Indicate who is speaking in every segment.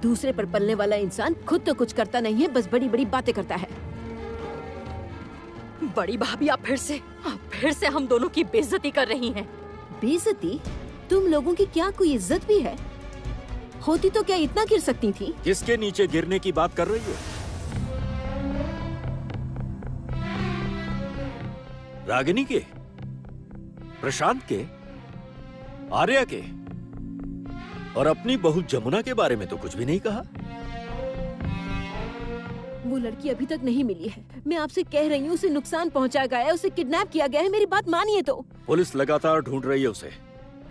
Speaker 1: दूसरे पर पलने वाला इंसान खुद तो कुछ करता नहीं है, बस बड़ी बड़ी बातें करता है।
Speaker 2: बड़ी भाभी, आप फिर से हम दोनों की बेइज्जती कर रही हैं।
Speaker 1: बेइज्जती? तुम लोगों की क्या कोई इज्जत भी है? होती तो क्या इतना गिर सकती थी?
Speaker 3: किसके नीचे गिरने की बात कर रही हो? रागिनी के, प्रशांत के, आर्या के, और अपनी बहू जमुना के बारे में तो कुछ भी नहीं कहा।
Speaker 1: वो लड़की अभी तक नहीं मिली है। मैं आपसे कह रही हूँ, उसे नुकसान पहुँचाया गया है, उसे किडनैप किया गया है। मेरी बात मानिए तो।
Speaker 3: पुलिस लगातार ढूंढ रही है उसे।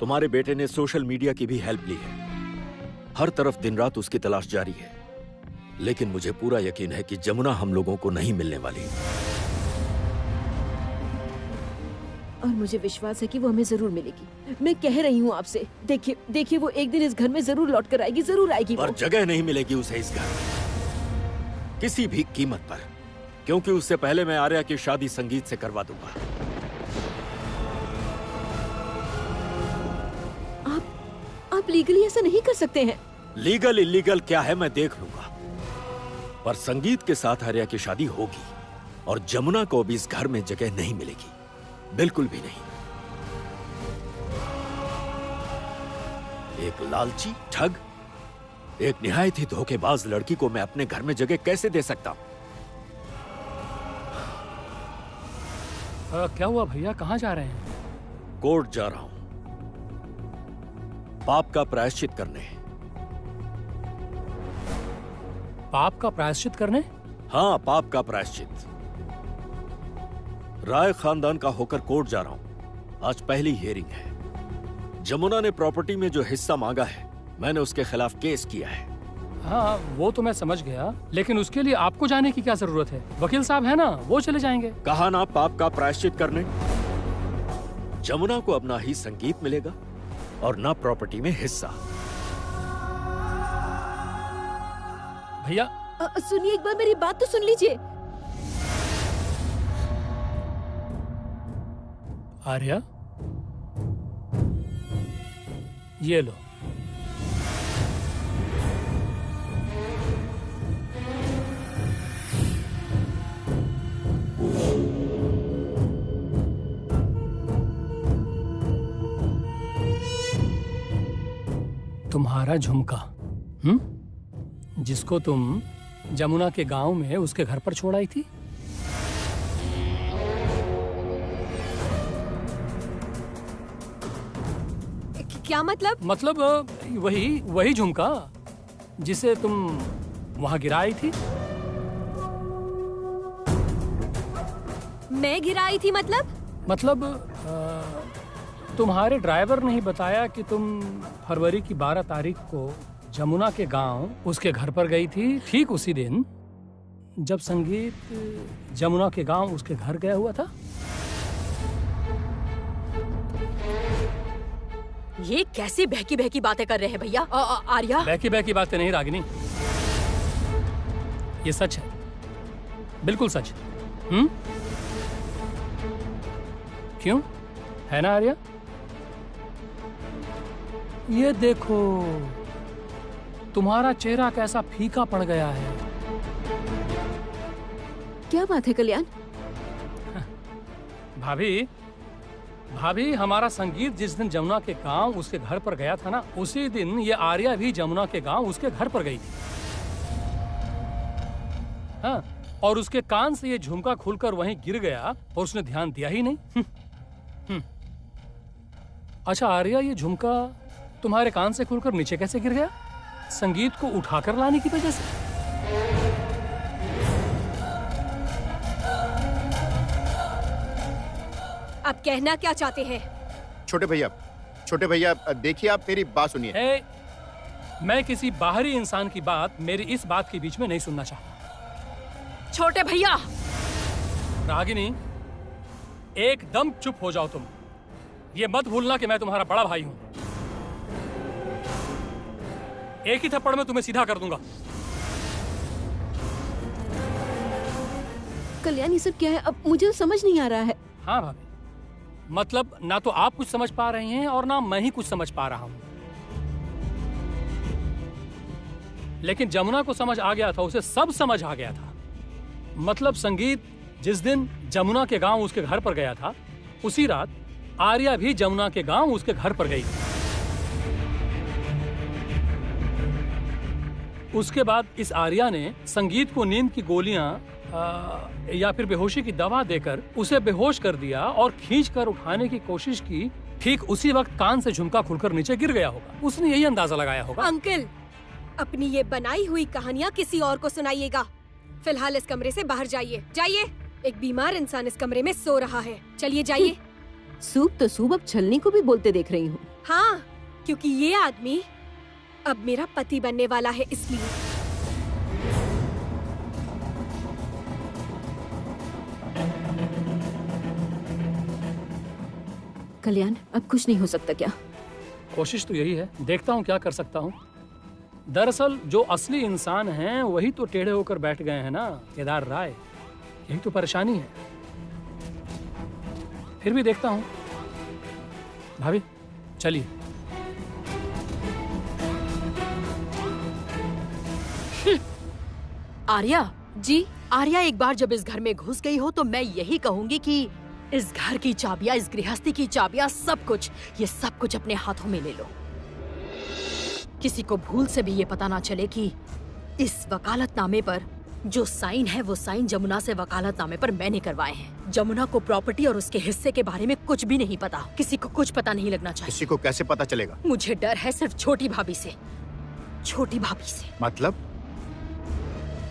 Speaker 3: तुम्हारे बेटे ने सोशल मीडिया की भी हेल्प ली है। हर तरफ दिन रात उसकी तलाश जारी है, लेकिन मुझे पूरा यकीन है कि जमुना हम लोगों को नहीं मिलने वाली।
Speaker 1: और मुझे विश्वास है कि वो हमें जरूर मिलेगी। मैं कह रही हूँ आपसे, देखिए वो एक दिन इस घर में जरूर लौट कर आएगी, जरूर आएगी।
Speaker 3: पर जगह नहीं मिलेगी उसे इस घर में, किसी भी कीमत पर, क्योंकि उससे पहले मैं आर्या की शादी संगीत से करवा दूंगा।
Speaker 1: आप लीगली ऐसा नहीं कर सकते हैं।
Speaker 3: लीगल इलीगल क्या है मैं देख लूंगा, पर संगीत के साथ आर्या की शादी होगी और जमुना को भी इस घर में जगह नहीं मिलेगी, बिल्कुल भी नहीं। एक लालची ठग, एक निहायत ही धोखेबाज लड़की को मैं अपने घर में जगह कैसे दे सकता हूं?
Speaker 4: क्या हुआ भैया, कहाँ जा रहे हैं?
Speaker 3: कोर्ट जा रहा हूं, पाप का प्रायश्चित करने।
Speaker 4: पाप का प्रायश्चित करने?
Speaker 3: हाँ, पाप का प्रायश्चित। राय खानदान का होकर कोर्ट जा रहा हूं। आज पहली हियरिंग है। जमुना ने प्रॉपर्टी में जो हिस्सा मांगा है, मैंने उसके खिलाफ केस किया है।
Speaker 4: हाँ, वो तो मैं समझ गया, लेकिन उसके लिए आपको जाने की क्या जरूरत है? वकील साहब है ना, वो चले जाएंगे।
Speaker 3: कहा ना पाप का प्रायश्चित करने। जमुना को अपना ही संगीत मिलेगा और ना प्रॉपर्टी में हिस्सा।
Speaker 4: भैया
Speaker 1: सुनिए, एक बार मेरी बात तो सुन लीजिए।
Speaker 4: आर्या, ये लो। तुम्हारा झुमका, जिसको तुम जमुना के गांव में उसके घर पर छोड़ आई थी।
Speaker 2: क्या मतलब?
Speaker 4: मतलब वही झुमका जिसे तुम वहां गिराई थी।
Speaker 2: मैं गिराई थी मतलब?
Speaker 4: तुम्हारे ड्राइवर ने ही बताया कि तुम फरवरी की 12 तारीख को जमुना के गांव उसके घर पर गई थी, ठीक उसी दिन जब संगीत जमुना के गांव उसके घर गया हुआ था।
Speaker 2: ये कैसी बहकी बहकी बातें कर रहे हैं भैया? आर्या,
Speaker 4: बहकी बहकी बातें नहीं रागिनी, ये सच है, बिल्कुल सच। क्यों, है ना आर्या? ये देखो, तुम्हारा चेहरा कैसा फीका पड़ गया है।
Speaker 1: क्या बात है कल्याण?
Speaker 4: भाभी, हमारा संगीत जिस दिन जमुना के गांव उसके घर पर गया था ना, उसी दिन ये आर्या भी जमुना के गांव उसके घर पर गई थी। हाँ, और उसके कान से ये झुमका खुलकर वहीं गिर गया और उसने ध्यान दिया ही नहीं। अच्छा आर्या, ये झुमका तुम्हारे कान से खुलकर नीचे कैसे गिर गया? संगीत को उठाकर लाने की वजह से?
Speaker 2: आप कहना क्या चाहते हैं?
Speaker 5: छोटे भैया देखिए, आप मेरी बात सुनिए।
Speaker 4: मैं किसी बाहरी इंसान की बात मेरी इस बात के बीच में नहीं सुनना चाहता।
Speaker 2: छोटे भैया!
Speaker 4: रागिनी, एकदम चुप हो जाओ तुम। ये मत भूलना कि मैं तुम्हारा बड़ा भाई हूं। एक ही थप्पड़ में तुम्हें सीधा कर दूंगा।
Speaker 1: कल्याण, ये सब क्या है? अब मुझे समझ नहीं आ रहा है।
Speaker 4: हाँ भाभी, मतलब ना तो आप कुछ समझ पा रही हैं और ना मैं ही कुछ समझ पा रहा हूं। लेकिन जमुना को समझ आ गया था, उसे सब समझ आ गया था। मतलब संगीत जिस दिन जमुना के गांव उसके घर पर गया था, उसी रात आर्या भी जमुना के गांव उसके घर पर गई थी। उसके बाद इस आर्या ने संगीत को नींद की गोलियां या फिर बेहोशी की दवा देकर उसे बेहोश कर दिया और खींचकर उठाने की कोशिश की। ठीक उसी वक्त कान से झुमका खुलकर नीचे गिर गया होगा। उसने यही अंदाजा लगाया होगा।
Speaker 6: अंकल, अपनी ये बनाई हुई कहानियाँ किसी और को सुनाइएगा। फिलहाल इस कमरे से बाहर जाइए। जाइए, एक बीमार इंसान इस कमरे में सो रहा है। चलिए जाइए।
Speaker 1: सूप तो सूप, अब छलनी को भी बोलते देख रही हूँ।
Speaker 6: हाँ, क्योंकि ये आदमी अब मेरा पति बनने वाला है, इसलिए।
Speaker 1: कल्याण, अब कुछ नहीं हो सकता क्या?
Speaker 4: कोशिश तो यही है, देखता हूँ क्या कर सकता हूँ। दरअसल जो असली इंसान हैं वही तो टेढ़े होकर बैठ गए हैं ना, केदार राय। यही तो परेशानी है। फिर भी देखता हूँ। भाभी चलिए।
Speaker 2: आर्या
Speaker 6: जी?
Speaker 2: आर्या, एक बार जब इस घर में घुस गई हो तो मैं यही कहूंगी कि इस घर की चाबियां, इस गृहस्थी की चाबियां, सब कुछ, ये सब कुछ अपने हाथों में ले लो। किसी को भूल से भी ये पता ना चले कि इस वकालतनामे पर जो साइन है वो साइन जमुना से वकालतनामे पर मैंने करवाए हैं। जमुना को प्रॉपर्टी और उसके हिस्से के बारे में कुछ भी नहीं पता। किसी को कुछ पता नहीं लगना चाहिए।
Speaker 5: किसी को कैसे पता चलेगा?
Speaker 2: मुझे डर है सिर्फ छोटी भाभी से। छोटी भाभी से।
Speaker 5: मतलब?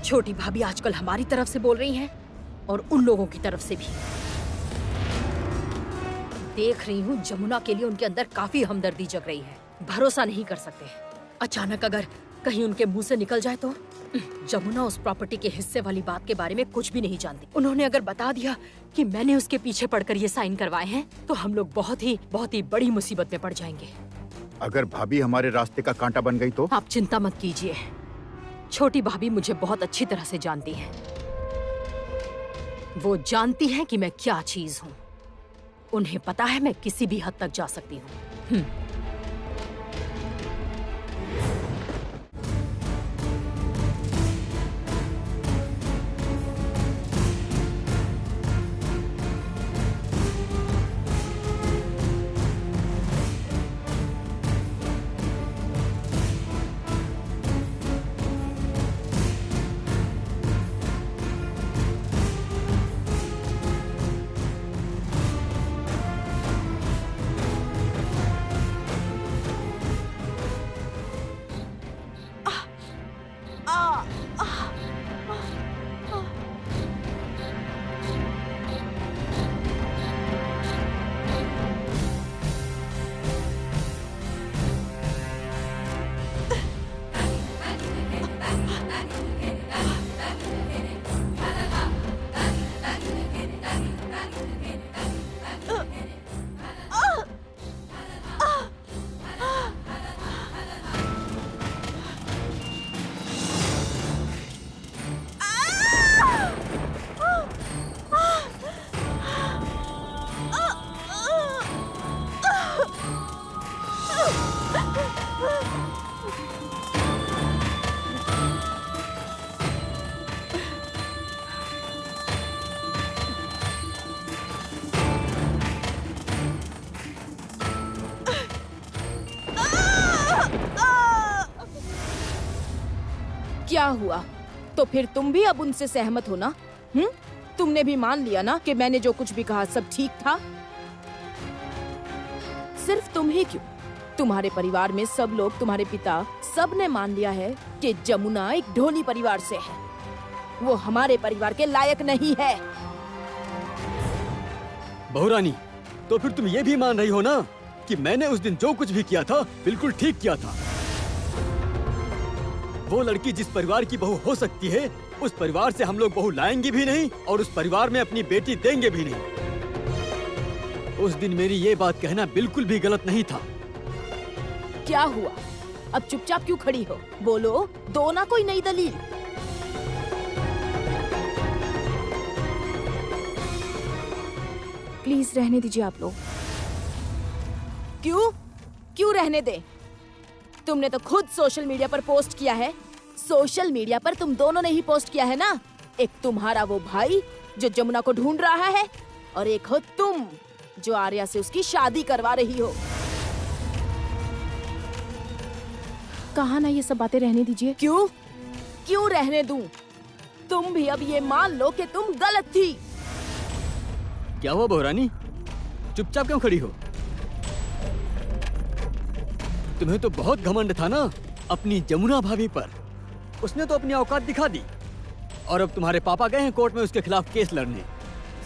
Speaker 2: छोटी भाभी आजकल हमारी तरफ से बोल रही हैं और उन लोगों की तरफ से भी। देख रही हूँ जमुना के लिए उनके अंदर काफी हमदर्दी जग रही है। भरोसा नहीं कर सकते। अचानक अगर कहीं उनके मुंह से निकल जाए तो। जमुना उस प्रॉपर्टी के हिस्से वाली बात के बारे में कुछ भी नहीं जानती। उन्होंने अगर बता दिया कि मैंने उसके पीछे पड़कर ये साइन करवाए हैं तो हम लोग बहुत ही बड़ी मुसीबत में पड़ जाएंगे।
Speaker 5: अगर भाभी हमारे रास्ते का कांटा बन गई तो?
Speaker 2: आप चिंता मत कीजिए। छोटी भाभी मुझे बहुत अच्छी तरह से जानती है। वो जानती है कि मैं क्या चीज हूँ। उन्हें पता है मैं किसी भी हद तक जा सकती हूँ।
Speaker 1: क्या हुआ? तो फिर तुम भी अब उनसे सहमत हो ना? तुमने भी मान लिया ना कि मैंने जो कुछ भी कहा सब ठीक था? सिर्फ तुम ही क्यों, तुम्हारे परिवार में सब लोग, तुम्हारे पिता, सब ने मान लिया है कि जमुना एक ढोली परिवार से है। वो हमारे परिवार के लायक नहीं है।
Speaker 7: बहुरानी, तो फिर तुम ये भी मान रही हो ना कि मैंने उस दिन जो कुछ भी किया था बिल्कुल ठीक किया था। वो लड़की जिस परिवार की बहू हो सकती है, उस परिवार से हम लोग बहू लाएंगे भी नहीं और उस परिवार में अपनी बेटी देंगे भी नहीं। उस दिन मेरी ये बात कहना बिल्कुल भी गलत नहीं था।
Speaker 1: क्या हुआ? अब चुपचाप क्यों खड़ी हो? बोलो, दो ना कोई नई दलील। प्लीज रहने दीजिए आप लोग। क्यों रहने दे? तुमने तो खुद सोशल मीडिया पर पोस्ट किया है सोशल मीडिया पर तुम दोनों ने ही पोस्ट किया है ना। एक तुम्हारा वो भाई जो जमुना को ढूंढ रहा है और एक हो तुम जो आर्या से उसकी शादी करवा रही हो। कहा ना ये सब बातें रहने दीजिए। क्यों क्यों रहने दूं? तुम भी अब ये मान लो कि तुम गलत थी।
Speaker 7: क्या हुआ बहुरानी, चुपचाप क्यों खड़ी हो? तुम्हें तो बहुत घमंड था ना अपनी जमुना भाभी पर। उसने तो अपनी औकात दिखा दी और अब तुम्हारे पापा गए हैं कोर्ट में उसके खिलाफ केस लड़ने।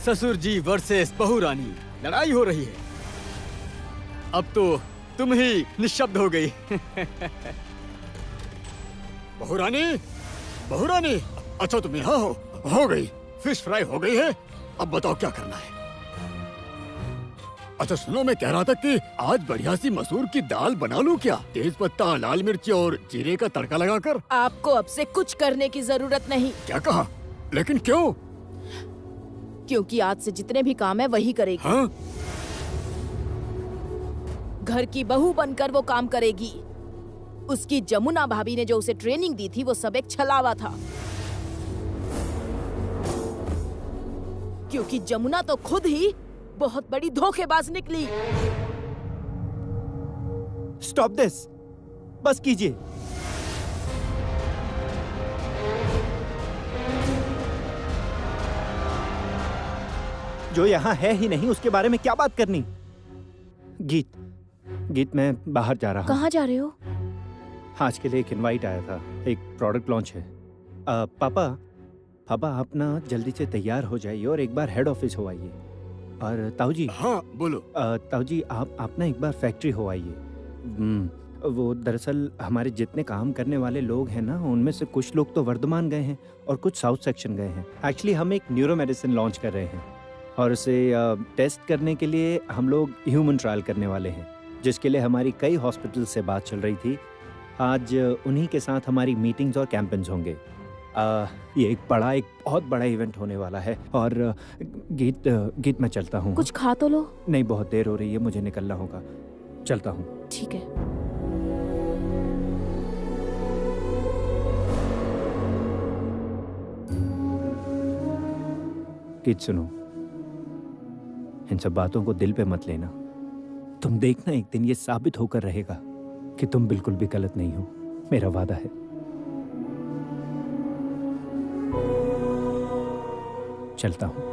Speaker 7: ससुर जी वर्सेस बहुरानी लड़ाई हो रही है। अब तो तुम ही निशब्द हो गई।
Speaker 5: बहुरानी, बहुरानी, अच्छा तुम यहाँ हो गई। फिश फ्राई हो गई है, अब बताओ क्या करना है। अच्छा सुनो, मैं कह रहा था कि आज बढ़िया सी मसूर की दाल बना लूं क्या? तेज पत्ता, लाल मिर्च और जीरे का तड़का लगाकर।
Speaker 1: आपको अब से कुछ करने की जरूरत नहीं।
Speaker 5: क्या कहा? लेकिन क्यों?
Speaker 1: क्योंकि आज से जितने भी काम है वही करेगी।
Speaker 5: हाँ?
Speaker 1: घर की बहू बनकर वो काम करेगी। उसकी जमुना भाभी ने जो उसे ट्रेनिंग दी थी वो सब एक छलावा था। क्योंकि जमुना तो खुद ही बहुत बड़ी धोखेबाज निकली।
Speaker 8: स्टॉप दिस, बस कीजिए। जो यहाँ है ही नहीं उसके बारे में क्या बात करनी। गीत मैं बाहर जा रहा हूँ।
Speaker 1: कहाँ जा रहे हो?
Speaker 8: आज के लिए एक इनवाइट आया था, एक प्रोडक्ट लॉन्च है। पापा आप ना जल्दी से तैयार हो जाइए और एक बार हेड ऑफिस हो आइए। और ताऊ जी।
Speaker 5: हाँ बोलो।
Speaker 8: ताऊ जी आप ना एक बार फैक्ट्री हो आइए। वो दरअसल हमारे जितने काम करने वाले लोग हैं ना उनमें से कुछ लोग तो वर्धमान गए हैं और कुछ साउथ सेक्शन गए हैं। एक्चुअली हम एक न्यूरो मेडिसिन लॉन्च कर रहे हैं और उसे टेस्ट करने के लिए हम लोग ह्यूमन ट्रायल करने वाले हैं, जिसके लिए हमारी कई हॉस्पिटल से बात चल रही थी। आज उन्हीं के साथ हमारी मीटिंग्स और कैंपेन्स होंगे। ये एक बहुत बड़ा इवेंट होने वाला है। और गीत मैं चलता हूँ।
Speaker 1: कुछ खा तो लो।
Speaker 8: नहीं, बहुत देर हो रही है, मुझे निकलना होगा। चलता हूँ।
Speaker 1: ठीक है।
Speaker 8: गीत सुनो, इन सब बातों को दिल पे मत लेना। तुम देखना एक दिन ये साबित होकर रहेगा कि तुम बिल्कुल भी गलत नहीं हो। मेरा वादा है। चलता हूं।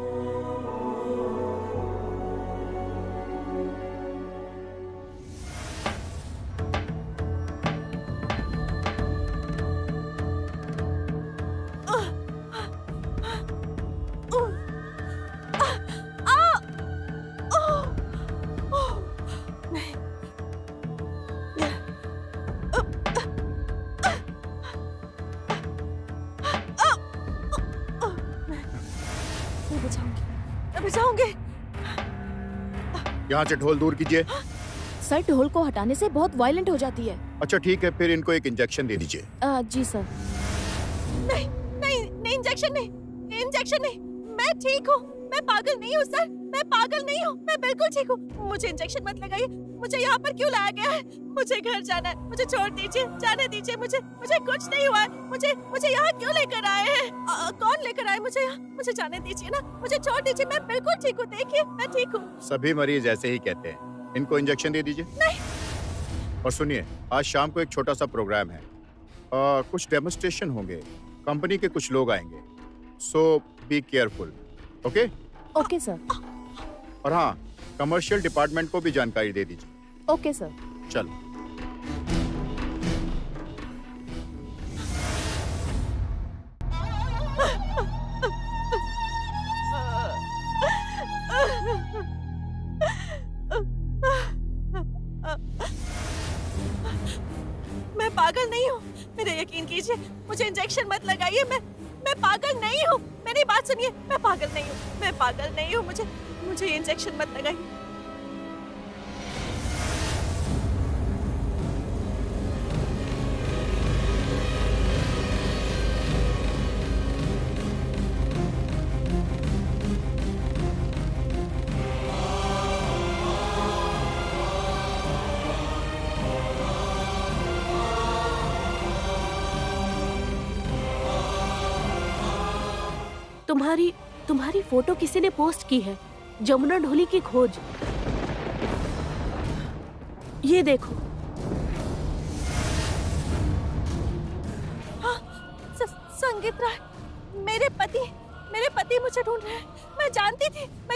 Speaker 5: यहाँ से ढोल दूर कीजिए।
Speaker 1: सर, ढोल को हटाने से बहुत वायलेंट हो जाती है।
Speaker 5: अच्छा ठीक है, फिर इनको एक इंजेक्शन दे दीजिए।
Speaker 1: जी सर।
Speaker 2: नहीं, इंजेक्शन नहीं। मैं ठीक हूँ, मैं पागल नहीं हूँ सर, मैं पागल नहीं हूँ, मैं बिल्कुल ठीक हूँ। मुझे इंजेक्शन मत लगाइए। मुझे यहाँ पर क्यों लाया गया है? मुझे घर जाना है, मुझे छोड़ दीजिए, जाने दीजिए मुझे कुछ नहीं हुआ है। मुझे यहाँ क्यों लेकर आए हैं? कौन लेकर आए मुझे यहाँ? मुझे जाने दीजिए ना, मुझे छोड़ दीजिए, मैं बिल्कुल ठीक हूँ। देखिए मैं ठीक हूँ।
Speaker 5: सभी मरीज ऐसे ही कहते हैं। इनको इंजेक्शन दे दीजिए।
Speaker 2: नहीं।
Speaker 5: और सुनिए, आज शाम को एक छोटा सा प्रोग्राम है। कुछ डेमोन्स्ट्रेशन होंगे, कंपनी के कुछ लोग आएंगे, so be careful. Okay?
Speaker 1: Okay sir.
Speaker 5: और हाँ, कमर्शियल डिपार्टमेंट को भी जानकारी दे दीजिए।
Speaker 1: Okay sir.
Speaker 5: चलो।
Speaker 2: मैं पागल नहीं हूँ, मेरा यकीन कीजिए। मुझे इंजेक्शन मत लगाइए। मैं पागल नहीं हूँ। मेरी बात सुनिए, मैं पागल नहीं हूँ। मुझे ये इंजेक्शन मत लगाइए।
Speaker 9: तुम्हारी फोटो किसी ने पोस्ट की है, जमुना ढोली की खोज। ये देखो।
Speaker 10: हाँ, संगीत राय, मेरे पति मुझे ढूंढ रहे हैं। मैं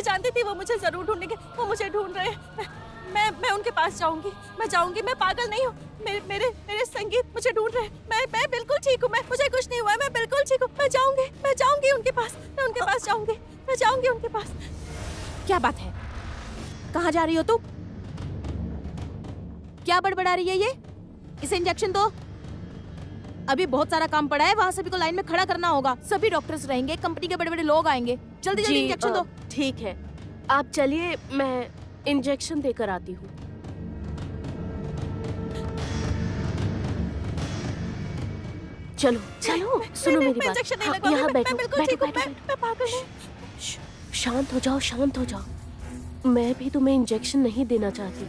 Speaker 10: जानती थी वो मुझे जरूर ढूंढेंगे। वो मुझे ढूंढ रहे हैं। मैं उनके पास जाऊंगी। मैं पागल नहीं हूँ। मेरे संगीत मुझे ढूंढ रहे हैं। मैं बिल्कुल ठीक हूँ। मुझे कुछ नहीं हुआ है। मैं बिल्कुल ठीक हूँ। मैं जाऊंगी उनके पास। मैं उनके पास जाऊंगी। मैं जाऊंगी उनके पास।
Speaker 1: क्या बात है? कहाँ जा रही हो तुम? क्या बड़बड़ा रही है ये? इसे इंजेक्शन दो। अभी बहुत सारा काम पड़ा है, वहाँ सभी को लाइन में खड़ा करना होगा। सभी डॉक्टर्स रहेंगे, कंपनी के बड़े बड़े लोग आएंगे। जल्दी जल्दी इंजेक्शन दो।
Speaker 9: ठीक है, आप चलिए, मैं इंजेक्शन देकर आती हूँ। चलो चलो, सुनो मेरी बात। हाँ, यहाँ बैठो,
Speaker 10: मैं पागल हूँ।
Speaker 9: शांत हो जाओ। मैं भी तुम्हें इंजेक्शन नहीं देना चाहती।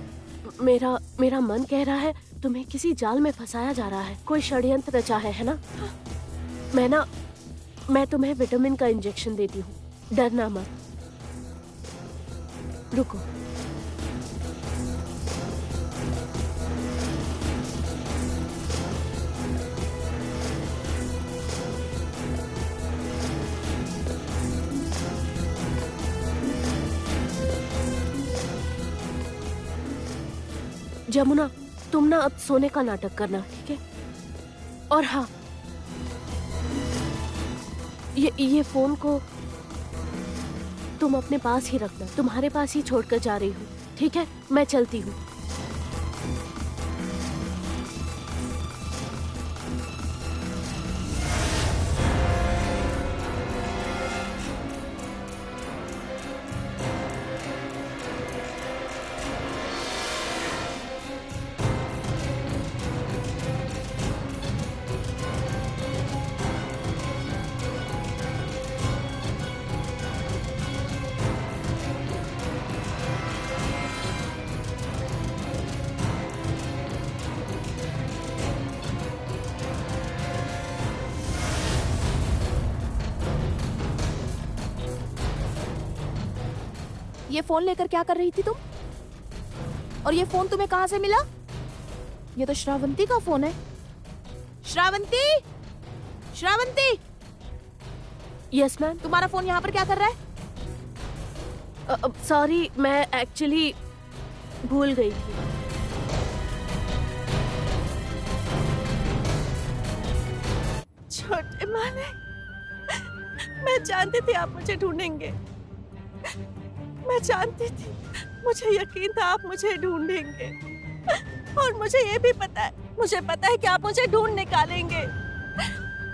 Speaker 9: मेरा मन कह रहा है तुम्हें किसी जाल में फंसाया जा रहा है, कोई षड्यंत्र रचा है ना? मैं तुम्हें विटामिन का इंजेक्शन देती हूँ, डरना मत। रुको। जमुना, तुम ना अब सोने का नाटक करना, ठीक है? और हाँ, ये फोन को तुम अपने पास ही रखना, तुम्हारे पास ही छोड़कर जा रही हूँ, ठीक है? मैं चलती हूँ।
Speaker 1: ये फोन लेकर क्या कर रही थी तुम? और ये फोन तुम्हें कहाँ से मिला? ये तो श्रावंती का फोन है। श्रावंती, श्रावंती!
Speaker 9: Yes ma'am.
Speaker 1: तुम्हारा फोन यहाँ पर क्या कर रहा है?
Speaker 9: सॉरी, मैं एक्चुअली भूल गई थी।
Speaker 10: छोटे मालिक, मैं जानती थी आप मुझे ढूंढेंगे। मैं जानती थी, मुझे यकीन था आप मुझे ढूंढेंगे। और मुझे ये भी पता है कि आप मुझे ढूंढ निकालेंगे।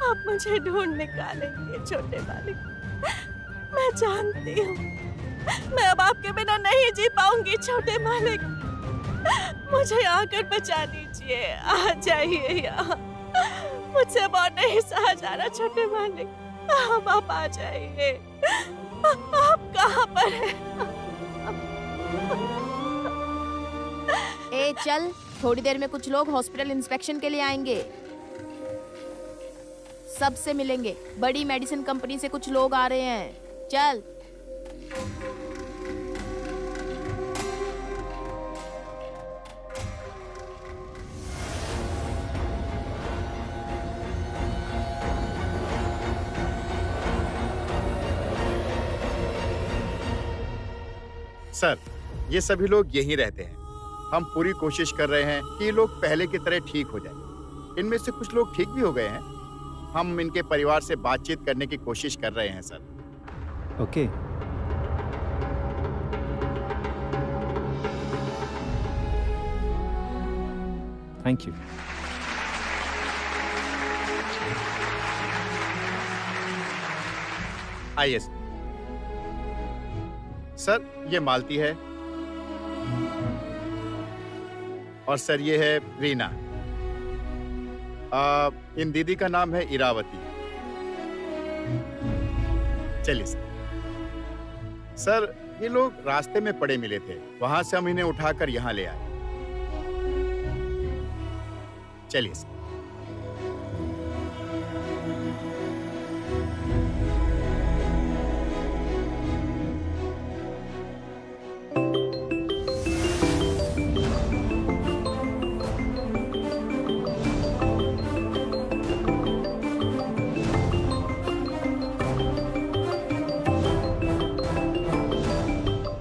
Speaker 10: आप मुझे ढूंढ निकालेंगे छोटे मालिक। मैं जानती हूँ, मैं अब आपके बिना नहीं जी पाऊंगी छोटे मालिक। मुझे आकर बचा लीजिए, आ जाइए यहाँ। मुझसे बहुत नहीं सहा जा रहा छोटे मालिक। आप आ जाइए। आप कहाँ पर हैं?
Speaker 1: ए चल, थोड़ी देर में कुछ लोग हॉस्पिटल इंस्पेक्शन के लिए आएंगे। सबसे मिलेंगे। बड़ी मेडिसिन कंपनी से कुछ लोग आ रहे हैं। चल।
Speaker 5: सर, ये सभी लोग यहीं रहते हैं। हम पूरी कोशिश कर रहे हैं कि ये लोग पहले की तरह ठीक हो जाएं। इनमें से कुछ लोग ठीक भी हो गए हैं। हम इनके परिवार से बातचीत करने की कोशिश कर रहे हैं सर।
Speaker 8: ओके। Thank you.
Speaker 5: आइए सर, ये मालती है और सर ये है रीना। इन दीदी का नाम है इरावती। चलिए सर, ये लोग रास्ते में पड़े मिले थे, वहां से हम इन्हें उठाकर यहाँ ले आए। चलिए सर।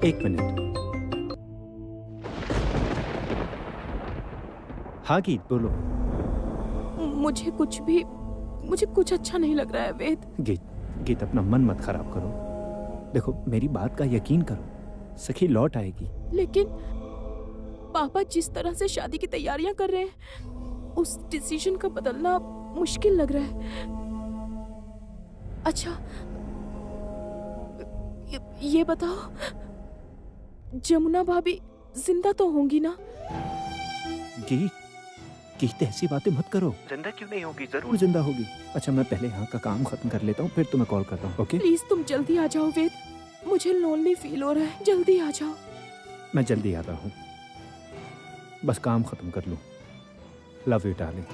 Speaker 8: एक मिनट। हाँ गीत, बोलो।
Speaker 1: मुझे कुछ अच्छा नहीं लग रहा है वेद।
Speaker 8: गीत अपना मन मत खराब करो। देखो मेरी बात का यकीन करो, सखी लौट आएगी।
Speaker 1: लेकिन पापा जिस तरह से शादी की तैयारियां कर रहे हैं, उस डिसीजन का बदलना मुश्किल लग रहा है। अच्छा ये बताओ, जमुना भाभी जिंदा तो होंगी ना?
Speaker 8: गीत ऐसी बातें मत करो। जिंदा क्यों नहीं होगी, जरूर जिंदा होगी। अच्छा मैं पहले यहाँ का काम खत्म कर लेता हूँ, फिर तुम्हें कॉल करता हूँ। ओके
Speaker 1: प्लीज तुम जल्दी आ जाओ वेद, मुझे लोनली फील हो रहा है। जल्दी आ जाओ।
Speaker 8: मैं जल्दी आता हूँ, बस काम खत्म कर लूँ। Love you darling.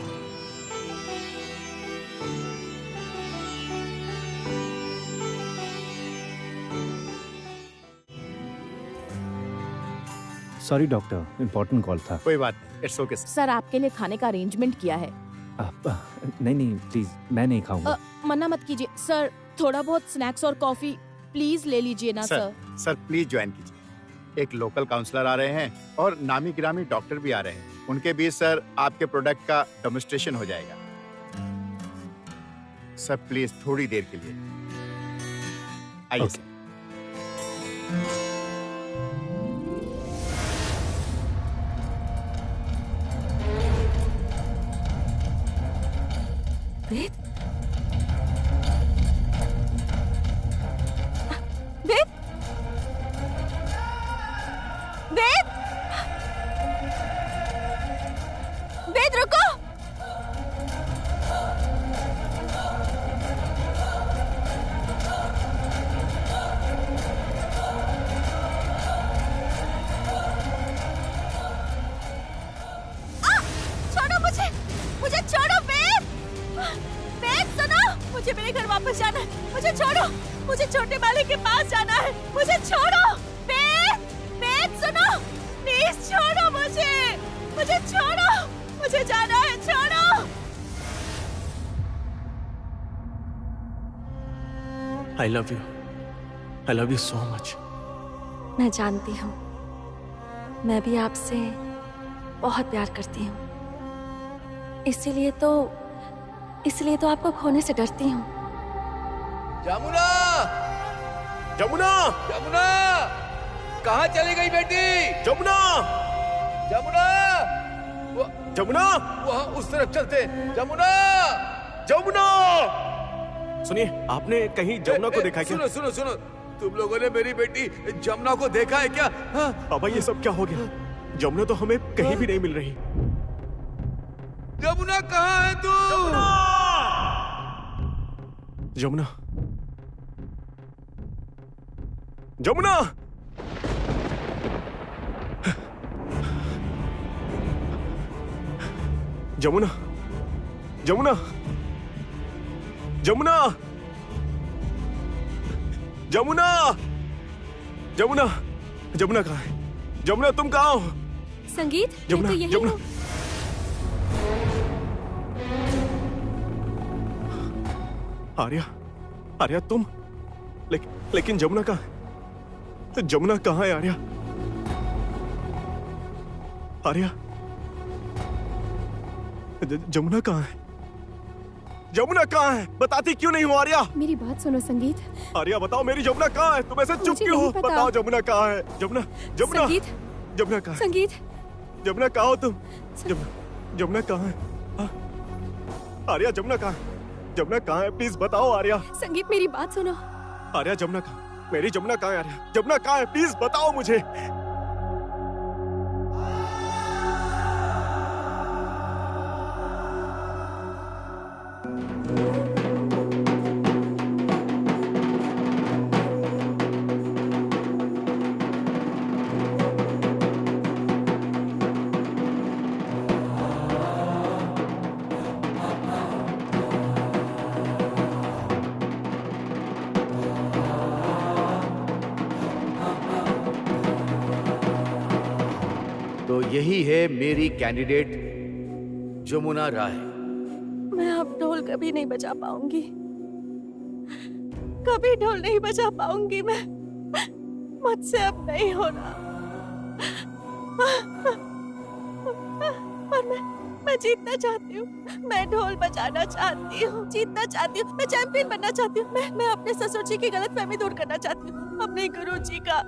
Speaker 8: Sorry doctor, important call था।
Speaker 5: कोई बात नहीं, इट्स ओके।
Speaker 1: सर आपके लिए खाने का अरेंजमेंट किया है।
Speaker 8: नहीं प्लीज, मैं नहीं खाऊंगा।
Speaker 1: मना मत कीजिए सर, थोड़ा बहुत स्नैक्स और कॉफी प्लीज ले लीजिए ना सर।
Speaker 5: सर प्लीज ज्वाइन कीजिए। एक लोकल काउंसलर आ रहे हैं और नामी गिरामी डॉक्टर भी आ रहे हैं। उनके बीच सर आपके प्रोडक्ट का डेमोन्स्ट्रेशन हो जाएगा। सर प्लीज थोड़ी देर के लिए आइए।
Speaker 8: Okay.
Speaker 10: वेद, वेद, वेद, वेद रुको। छोड़ो मुझे छोड़ो वेद। वेद सुनो, मुझे मेरे घर वापस जाना है। मुझे छोड़ो, मुझे छोटे मालिक के पास जाना है। मुझे छोड़ो वेद, वेद सुनो, प्लीज छोड़ो मुझे छोड़ो, मुझे जाना है, छोड़ो।
Speaker 11: I love you so much.
Speaker 10: मैं जानती हूँ, मैं भी आपसे बहुत प्यार करती हूँ। इसलिए तो आपको खोने से डरती हूँ।
Speaker 12: जमुना, जमुना, जमुना, कहाँ चली गई बेटी? जमुना, जमुना, जमुना, वहाँ उस तरफ चलते। जमुना, जमुना।
Speaker 11: सुनिए, आपने कहीं जमुना को देखा है क्या?
Speaker 12: सुनो, तुम लोगों ने मेरी बेटी जमुना को देखा है क्या?
Speaker 11: पापा ये सब क्या हो गया? जमुना तो हमें कहीं भी नहीं मिल रही।
Speaker 12: जमुना कहाँ है तू?
Speaker 11: जमुना, जमुना, जमुना, जमुना, जमुना, जमुना, जमुना, जमुना कहाँ है? जमुना तुम कहाँ हो?
Speaker 6: संगीत,
Speaker 11: जमुना,
Speaker 6: तो यही
Speaker 11: जमुना।
Speaker 6: हो।
Speaker 11: आर्या तुम? लेकिन जमुना कहाँ है? जमुना कहाँ है आर्या? जमुना कहाँ है? जमुना कहाँ है? बताती क्यों नहीं हो आर्या?
Speaker 6: मेरी बात सुनो संगीत।
Speaker 11: आर्या बताओ, मेरी जमुना कहाँ है? तुम ऐसे चुप
Speaker 6: मुझे
Speaker 11: क्यों हो?
Speaker 6: नहीं पता।
Speaker 11: बताओ जमुना कहाँ है? जमुना,
Speaker 6: संगीत,
Speaker 11: जमुना कहाँ है?
Speaker 6: संगीत,
Speaker 11: जमुना कहाँ हो तुम? जमुना कहाँ है? हाँ? आर्या जमुना कहाँ है? जमुना कहाँ है? प्लीज बताओ आर्या।
Speaker 6: संगीत मेरी बात सुनो।
Speaker 11: आर्या जमुना कहाँ? मेरी जमुना कहाँ है आर्या? जमुना कहाँ है? प्लीज बताओ मुझे।
Speaker 12: तो यही है मेरी कैंडिडेट जमुना राय।
Speaker 10: मैं अब ढोल कभी नहीं बजा पाऊंगी, कभी ढोल नहीं बजा पाऊंगी। मुझसे अब नहीं होना। और मैं जीतना चाहती हूँ। मैं ढोल बजाना चाहती हूँ, जीतना चाहती हूँ, मैं चैंपियन बनना चाहती हूँ। मैं अपने ससुर जी की गलतफहमी दूर करना चाहती हूँ। अपने गुरु जी का,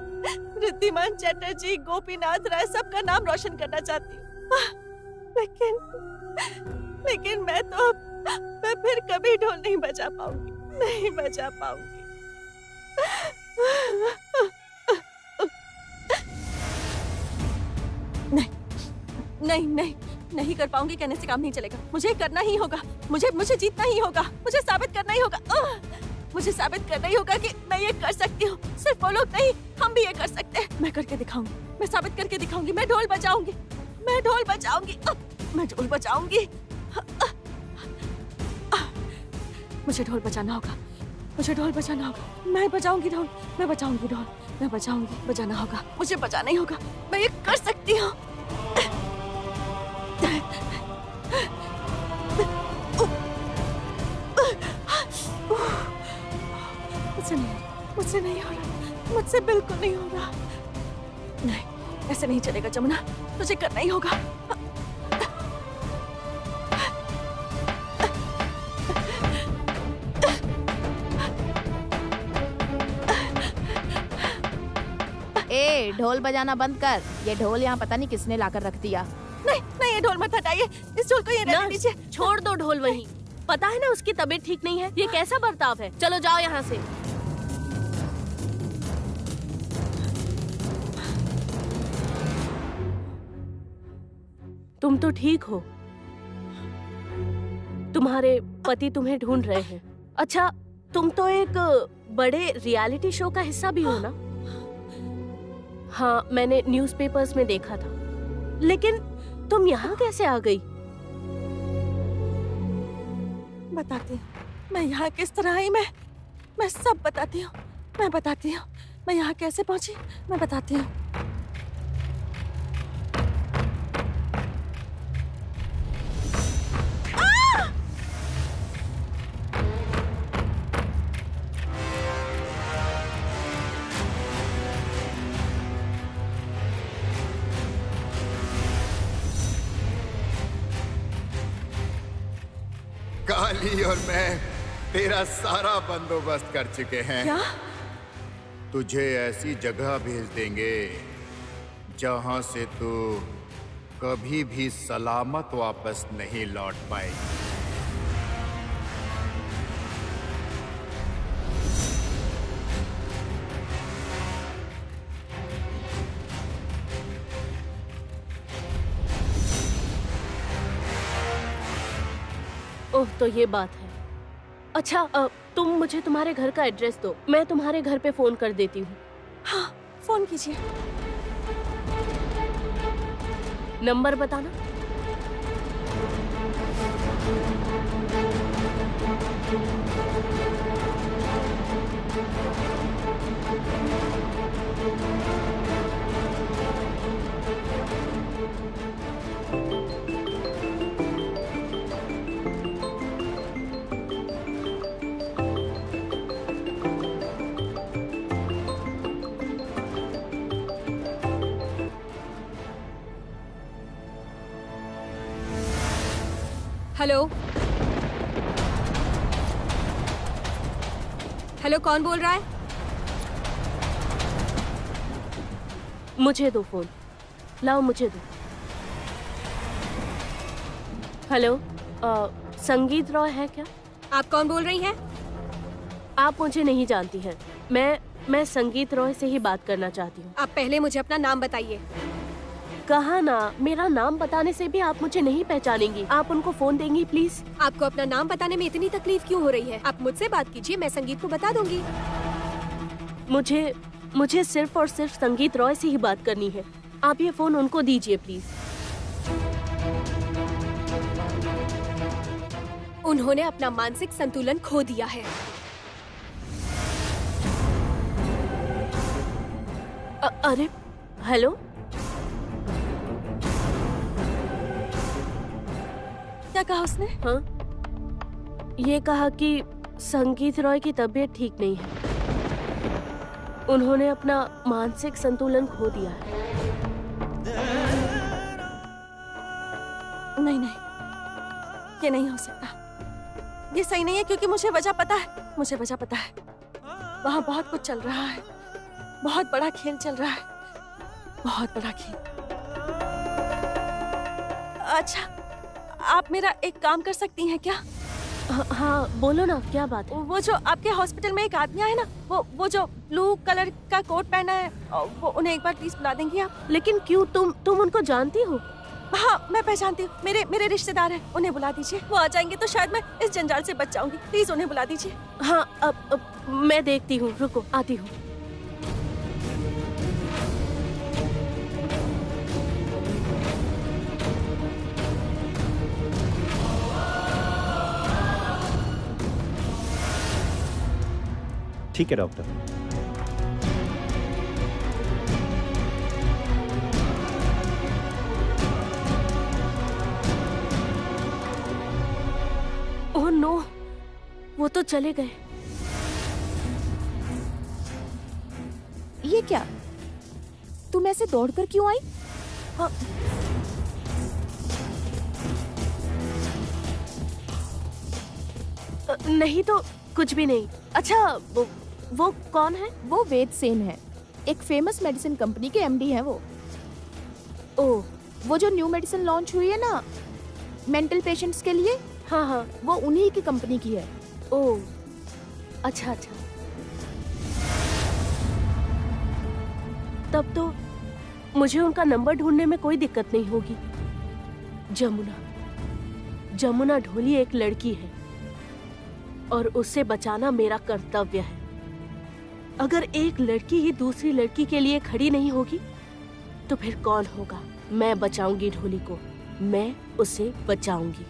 Speaker 10: रिद्धिमान चटर्जी, गोपीनाथ राय, सबका नाम रोशन करना चाहती हूँ। लेकिन मैं फिर कभी ढोल नहीं बजा पाऊंगी, नहीं बजा पाऊंगी। नहीं कर पाऊंगी कहने से काम नहीं चलेगा। मुझे करना ही होगा, मुझे जीतना ही होगा, मुझे साबित करना ही होगा। मुझे साबित करना ही होगा कि मैं ये कर सकती हूँ। सिर्फ वो लोग नहीं, हम भी ये कर सकते हैं। मैं करके दिखाऊंगी, मैं साबित करके दिखाऊंगी। मैं ढोल बजाऊंगी, मैं ढोल बजाऊंगी, मैं ढोल बजाऊंगी। मुझे ढोल बजाना होगा, मुझे ढोल बजाना होगा। मैं बजाऊंगी ढोल, मैं बजाऊंगी ढोल, मैं बजाऊंगी, बजाना होगा, मुझे बजाना ही होगा। मैं ये कर सकती हूँ। मुझसे नहीं हो रहा, मुझसे बिल्कुल नहीं हो रहा। नहीं, ऐसे नहीं चलेगा जमुना, तुझे करना ही होगा।
Speaker 1: ए, ढोल बजाना बंद कर। ये ढोल यहाँ पता नहीं किसने लाकर रख दिया।
Speaker 10: नहीं, ये ढोल मत हटाइए, इस ढोल को ये रहने दीजिए।
Speaker 9: छोड़ दो ढोल वहीं। पता है ना उसकी तबीयत ठीक नहीं है। ये कैसा बर्ताव है? चलो जाओ यहाँ से। तुम तो ठीक हो, तुम्हारे पति तुम्हें ढूंढ रहे हैं। अच्छा, तुम तो एक बड़े रियलिटी शो का हिस्सा भी हो ना? हाँ, मैंने न्यूज़पेपर्स में देखा था। लेकिन तुम यहाँ कैसे आ गई?
Speaker 10: बताती हूँ मैं यहाँ किस तरह आई। मैं सब बताती हूँ, मैं बताती हूँ मैं यहाँ कैसे पहुँची, मैं बताती हूँ।
Speaker 5: काली और मैं तेरा सारा बंदोबस्त कर चुके हैं।
Speaker 10: क्या?
Speaker 5: तुझे ऐसी जगह भेज देंगे जहां से तू कभी भी सलामत वापस नहीं लौट पाएगी।
Speaker 9: ओह, तो ये बात है। अच्छा, तुम मुझे तुम्हारे घर का एड्रेस दो, मैं तुम्हारे घर पे फोन कर देती हूँ।
Speaker 10: हाँ, फोन कीजिए।
Speaker 9: नंबर बताना।
Speaker 6: हेलो हेलो, कौन बोल रहा है?
Speaker 9: मुझे दो फोन, लाओ मुझे दो। हेलो, संगीत रॉय है क्या?
Speaker 6: आप कौन बोल रही हैं?
Speaker 9: आप मुझे नहीं जानती हैं। मैं संगीत रॉय से ही बात करना चाहती हूँ।
Speaker 6: आप पहले मुझे अपना नाम बताइए।
Speaker 9: कहा ना, मेरा नाम बताने से भी आप मुझे नहीं पहचानेंगी। आप उनको फोन देंगी प्लीज?
Speaker 6: आपको अपना नाम बताने में इतनी तकलीफ क्यों हो रही है? आप मुझसे बात कीजिए, मैं संगीत को बता दूंगी।
Speaker 9: मुझे सिर्फ और सिर्फ संगीत रॉय से ही बात करनी है। आप ये फोन उनको दीजिए प्लीज।
Speaker 6: उन्होंने अपना मानसिक संतुलन खो दिया है।
Speaker 9: अरे हेलो,
Speaker 10: क्या कहा उसने?
Speaker 9: हाँ, ये कहा कि संगीत रॉय की तबीयत ठीक नहीं है। उन्होंने अपना मानसिक संतुलन खो दिया है।
Speaker 10: नहीं नहीं, ये नहीं हो सकता। ये सही नहीं है, क्योंकि मुझे वजह पता है। मुझे वजह पता है। वहाँ बहुत कुछ चल रहा है, बहुत बड़ा खेल चल रहा है, बहुत बड़ा खेल। अच्छा, आप मेरा एक काम कर सकती हैं क्या?
Speaker 9: हाँ बोलो ना, क्या बात है?
Speaker 10: वो जो आपके हॉस्पिटल में एक आदमी आया ना, वो जो ब्लू कलर का कोट पहना है, वो उन्हें एक बार प्लीज बुला देंगी आप?
Speaker 9: लेकिन क्यों? तुम उनको जानती हो?
Speaker 10: हाँ, मैं पहचानती हूँ। मेरे रिश्तेदार हैं। उन्हें बुला दीजिए। वो आ जाएंगे तो शायद मैं इस जंजाल से बच जाऊंगी। प्लीज उन्हें बुला दीजिए।
Speaker 9: हाँ, अब मैं देखती हूँ, रुको, आती हूँ।
Speaker 8: ठीक है डॉक्टर।
Speaker 9: ओह नो, वो तो चले गए।
Speaker 1: ये क्या? तुम ऐसे दौड़कर क्यों आई?
Speaker 9: हाँ। नहीं तो कुछ भी नहीं। अच्छा, वो कौन है?
Speaker 1: वो वेद सेन है, एक फेमस मेडिसिन कंपनी के एमडी हैं वो।
Speaker 9: ओह,
Speaker 1: वो जो न्यू मेडिसिन लॉन्च हुई है ना मेंटल पेशेंट्स के लिए,
Speaker 9: हाँ हाँ,
Speaker 1: वो उन्हीं की कंपनी की है।
Speaker 9: ओह, अच्छा अच्छा। तब तो मुझे उनका नंबर ढूंढने में कोई दिक्कत नहीं होगी। जमुना ढोली एक लड़की है और उसे बचाना मेरा कर्तव्य है। अगर एक लड़की ही दूसरी लड़की के लिए खड़ी नहीं होगी तो फिर कौन होगा? मैं बचाऊंगी ढोली को, मैं उसे बचाऊंगी।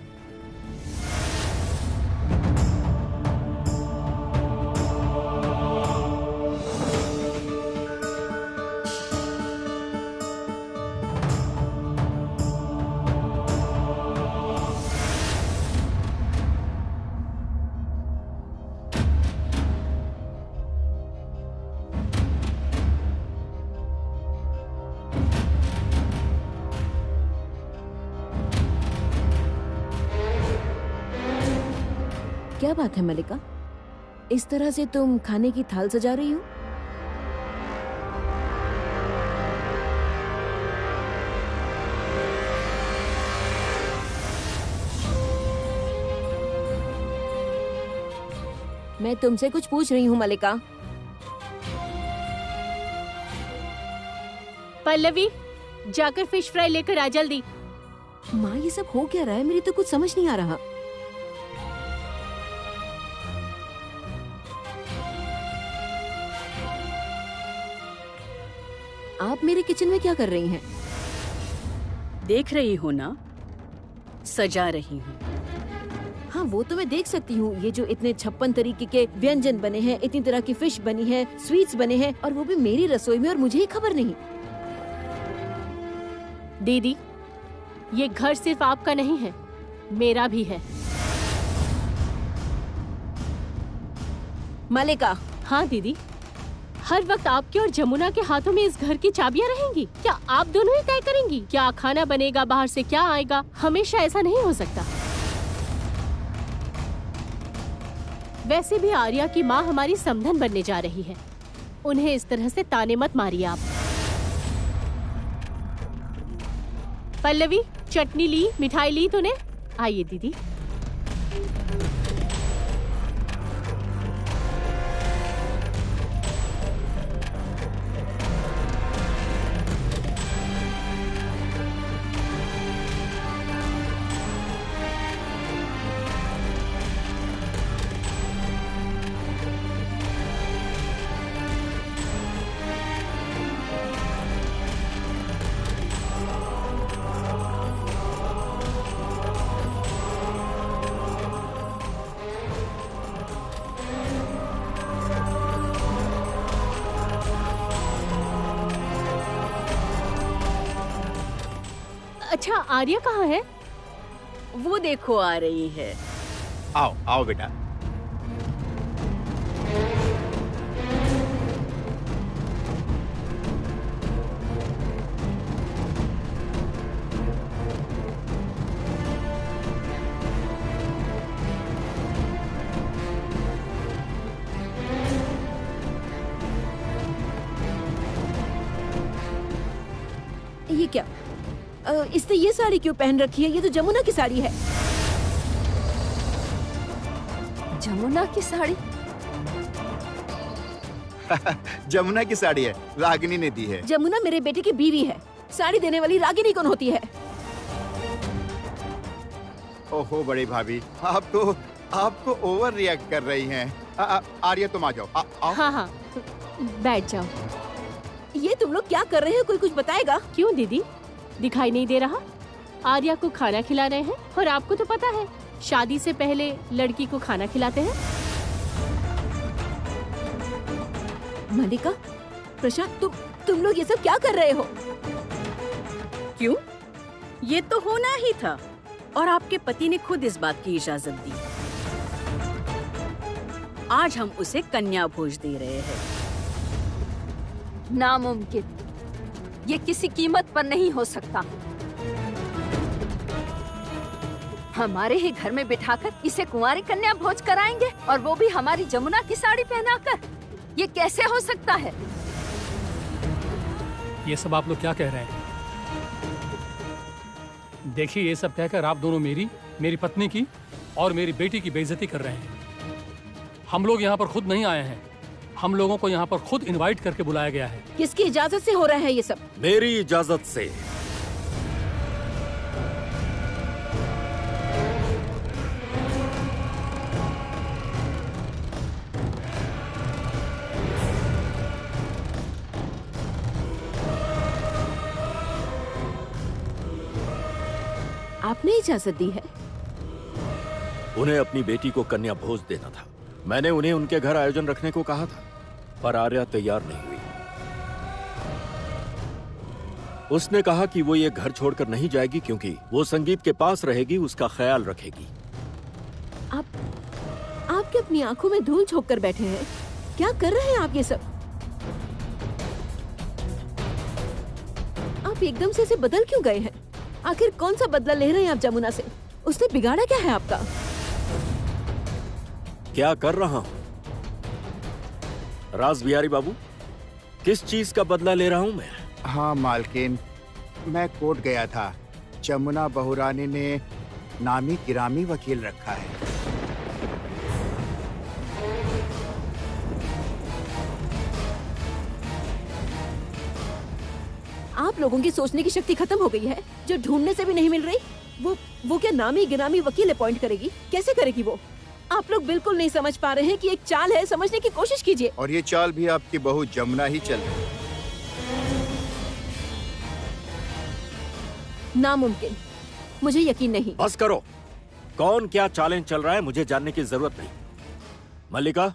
Speaker 1: क्या बात है मलिका, इस तरह से तुम खाने की थाल सजा रही हो? मैं तुमसे कुछ पूछ रही हूँ मलिका।
Speaker 13: पल्लवी, जाकर फिश फ्राई लेकर आ जल्दी।
Speaker 1: माँ, ये सब हो क्या रहा है? मेरी तो कुछ समझ नहीं आ रहा। आप मेरे किचन में क्या कर रही हैं?
Speaker 2: देख रही हो ना, सजा रही हूँ।
Speaker 1: हाँ, वो तो मैं देख सकती हूँ। ये जो इतने 56 तरीके के व्यंजन बने हैं, इतनी तरह की फिश बनी है, स्वीट्स बने हैं, और वो भी मेरी रसोई में, और मुझे ही खबर नहीं।
Speaker 13: दीदी, ये घर सिर्फ आपका नहीं है, मेरा भी है।
Speaker 1: मलिका।
Speaker 13: हाँ दीदी, हर वक्त आपके और जमुना के हाथों में इस घर की चाबियां रहेंगी? क्या आप दोनों ही तय करेंगी क्या खाना बनेगा, बाहर से क्या आएगा? हमेशा ऐसा नहीं हो सकता। वैसे भी आर्या की माँ हमारी समधन बनने जा रही है, उन्हें इस तरह से ताने मत मारिए आप। पल्लवी, चटनी ली, मिठाई ली तूने? आइए दीदी। अच्छा, आर्या कहाँ है?
Speaker 2: वो देखो आ रही है।
Speaker 5: आओ आओ बेटा।
Speaker 1: ये क्या? इसने ये साड़ी क्यों पहन रखी है? ये तो जमुना की साड़ी है।
Speaker 2: जमुना की साड़ी?
Speaker 5: जमुना की साड़ी है, रागिनी ने दी है।
Speaker 1: जमुना मेरे बेटे की बीवी है, साड़ी देने वाली रागिनी कौन होती है?
Speaker 5: ओहो बड़ी भाभी, आप तो ओवर रिएक्ट कर रही हैं। आर्या तुम आ जाओ। आओ।
Speaker 13: हाँ हाँ, बैठ जाओ।
Speaker 1: ये तुम लोग क्या कर रहे हैं? कोई कुछ बताएगा?
Speaker 13: क्यों दीदी, दिखाई नहीं दे रहा? आर्या को खाना खिला रहे हैं और आपको तो पता है शादी से पहले लड़की को खाना खिलाते हैं।
Speaker 1: मल्लिका, प्रशांत, तुम लोग ये सब क्या कर रहे हो?
Speaker 2: क्यों? ये तो होना ही था और आपके पति ने खुद इस बात की इजाजत दी। आज हम उसे कन्या भोज दे रहे हैं।
Speaker 14: नामुमकिन, ये किसी कीमत पर नहीं हो सकता। हमारे ही घर में बिठाकर इसे कुंवारी कन्या भोज कराएंगे और वो भी हमारी जमुना की साड़ी पहनाकर? ये कैसे हो सकता है?
Speaker 4: ये सब आप लोग क्या कह रहे हैं? देखिए, ये सब कहकर आप दोनों मेरी पत्नी की और मेरी बेटी की बेइज्जती कर रहे हैं। हम लोग यहाँ पर खुद नहीं आए हैं, हम लोगों को यहाँ पर खुद इनवाइट करके बुलाया गया है।
Speaker 1: किसकी इजाजत से हो रहा है ये सब?
Speaker 3: मेरी इजाजत से।
Speaker 1: आपने इजाजत दी है?
Speaker 3: उन्हें अपनी बेटी को कन्या भोज देना था। मैंने उन्हें उनके घर आयोजन रखने को कहा था, पर आर्या तैयार नहीं हुई। उसने कहा कि वो ये घर छोड़कर नहीं जाएगी क्योंकि वो संगीत के पास रहेगी, उसका ख्याल रखेगी।
Speaker 1: आपके अपनी आंखों में धूल झोंक कर बैठे हैं। क्या कर रहे हैं आप ये सब? आप एकदम से इसे बदल क्यों गए हैं? आखिर कौन सा बदला ले रहे हैं आप जमुना से? उसने बिगाड़ा क्या है आपका?
Speaker 3: क्या कर रहा हूं राज बिहारी बाबू? किस चीज का बदला ले रहा हूं मैं?
Speaker 5: हाँ मालकिन, मैं कोर्ट गया था। जमुना बहुरानी ने नामी गिरामी वकील रखा है।
Speaker 1: आप लोगों की सोचने की शक्ति खत्म हो गई है, जो ढूंढने से भी नहीं मिल रही। वो क्या नामी गिरामी वकील अपॉइंट करेगी? कैसे करेगी वो? आप लोग बिल्कुल नहीं समझ पा रहे हैं कि एक चाल है, समझने की कोशिश कीजिए।
Speaker 5: और ये चाल भी आपकी बहू जमुना ही चल रही है।
Speaker 1: नामुमकिन, मुझे यकीन नहीं।
Speaker 3: बस करो। कौन क्या चालें चल रहा है मुझे जानने की जरूरत नहीं। मल्लिका,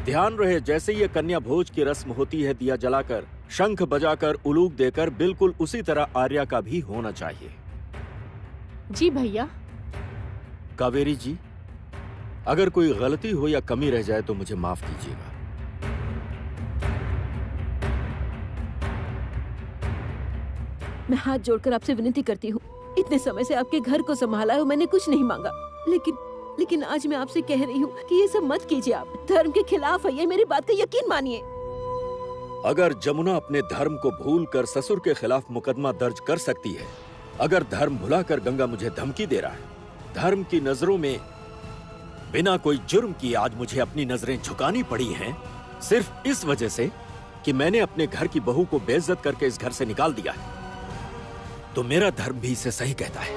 Speaker 3: ध्यान रहे, जैसे ये कन्या भोज की रस्म होती है दिया जलाकर, शंख बजाकर, उलूक देकर, बिल्कुल उसी तरह आर्या का भी होना चाहिए।
Speaker 13: जी भैया।
Speaker 3: कावेरी जी, अगर कोई गलती हो या कमी रह जाए तो मुझे माफ कीजिएगा।
Speaker 1: मैं हाथ जोड़कर आपसे विनती करती हूँ, इतने समय से आपके घर को संभाला है, मैंने कुछ नहीं मांगा, लेकिन आज मैं आपसे कह रही हूँ कि ये सब मत कीजिए। आप धर्म के खिलाफ है, ये मेरी बात का यकीन मानिए।
Speaker 3: अगर जमुना अपने धर्म को भूलकर ससुर के खिलाफ मुकदमा दर्ज कर सकती है, अगर धर्म भुलाकर गंगा मुझे धमकी दे रहा है, धर्म की नजरों में बिना कोई जुर्म किए आज मुझे अपनी नजरें झुकानी पड़ी हैं, सिर्फ इस वजह से कि मैंने अपने घर की बहू को बेइज्जत करके इस घर से निकाल दिया है, तो मेरा धर्म भी इसे सही कहता है।